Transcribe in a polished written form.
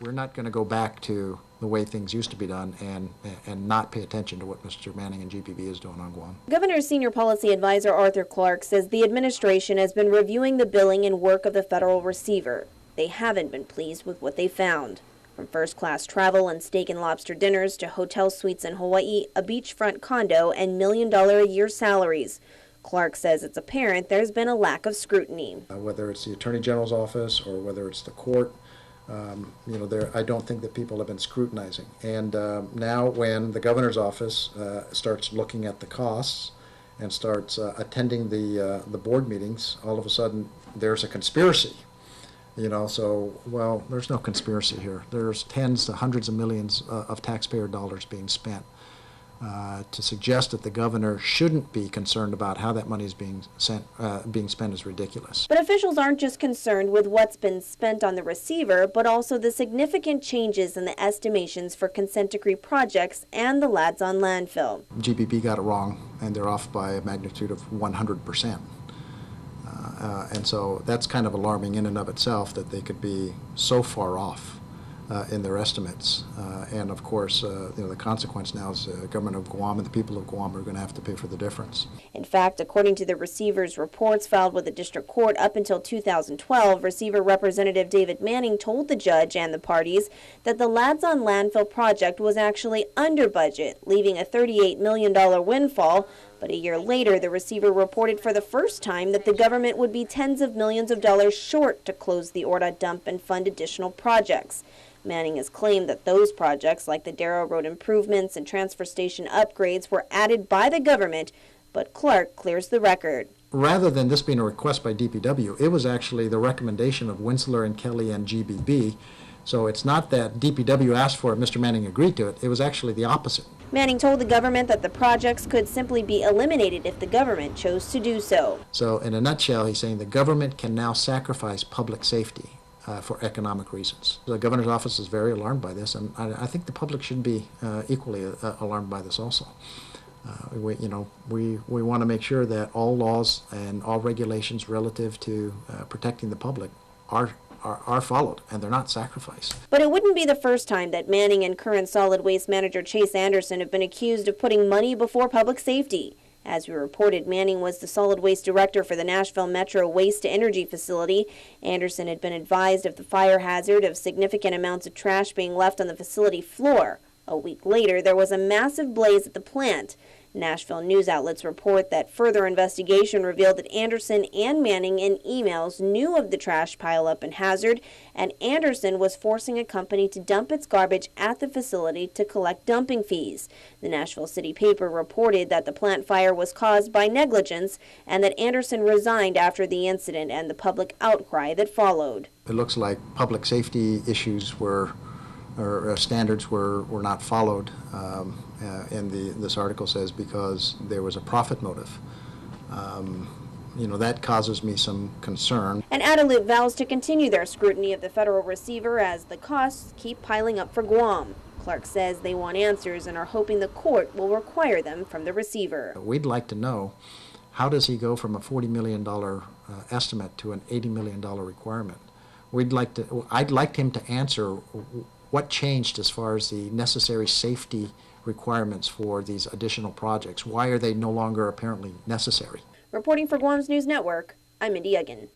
We're not going to go back to the way things used to be done and not pay attention to what Mr. Manning and GPB is doing on Guam. Governor's senior policy advisor Arthur Clark says the administration has been reviewing the billing and work of the federal receiver. They haven't been pleased with what they found. From first-class travel and steak and lobster dinners to hotel suites in Hawaii, a beachfront condo, and $1,000,000-a-year salaries. Clark says it's apparent there's been a lack of scrutiny. Whether it's the Attorney General's office or whether it's the court, I don't think that people have been scrutinizing. And now when the governor's office starts looking at the costs and starts attending the board meetings, all of a sudden there's a conspiracy. Well, there's no conspiracy here. There's tens to hundreds of millions of taxpayer dollars being spent. To suggest that the governor shouldn't be concerned about how that money is being spent is ridiculous. But officials aren't just concerned with what's been spent on the receiver, but also the significant changes in the estimations for consent decree projects and the Lads on landfill. GPB got it wrong, and they're off by a magnitude of 100%. And so that's kind of alarming in and of itself that they could be so far off in their estimates. And of course, the consequence now is the government of Guam and the people of Guam are going to have to pay for the difference. In fact, according to the receiver's reports filed with the district court up until 2012, Receiver Representative David Manning told the judge and the parties that the Lads on Landfill project was actually under budget, leaving a $38 million windfall. But a year later, the receiver reported for the first time that the government would be tens of millions of dollars short to close the Orta dump and fund additional projects. Manning has claimed that those projects, like the Darrow Road improvements and transfer station upgrades, were added by the government, but Clark clears the record. Rather than this being a request by DPW, it was actually the recommendation of Winsler and Kelly and GBB. So it's not that DPW asked for it, Mr. Manning agreed to it. It was actually the opposite. Manning told the government that the projects could simply be eliminated if the government chose to do so. So in a nutshell, he's saying the government can now sacrifice public safety for economic reasons. The governor's office is very alarmed by this, and I think the public should be equally alarmed by this also. We want to make sure that all laws and all regulations relative to protecting the public are followed, and they're not sacrificed. But it wouldn't be the first time that Manning and current solid waste manager Chase Anderson have been accused of putting money before public safety. As we reported, Manning was the solid waste director for the Nashville Metro Waste to Energy facility. Anderson had been advised of the fire hazard of significant amounts of trash being left on the facility floor. A week later, there was a massive blaze at the plant. Nashville news outlets report that further investigation revealed that Anderson and Manning in emails knew of the trash pileup and hazard, and Anderson was forcing a company to dump its garbage at the facility to collect dumping fees. The Nashville City paper reported that the plant fire was caused by negligence and that Anderson resigned after the incident and the public outcry that followed. It looks like public safety issues or standards were not followed, and this article says because there was a profit motive. That causes me some concern. And Adelut vows to continue their scrutiny of the federal receiver as the costs keep piling up for Guam. Clark says they want answers and are hoping the court will require them from the receiver. We'd like to know, how does he go from a $40 million estimate to an $80 million requirement? I'd like him to answer what changed as far as the necessary safety requirements for these additional projects. Why are they no longer apparently necessary? Reporting for Guam's News Network, I'm Mindy Egan.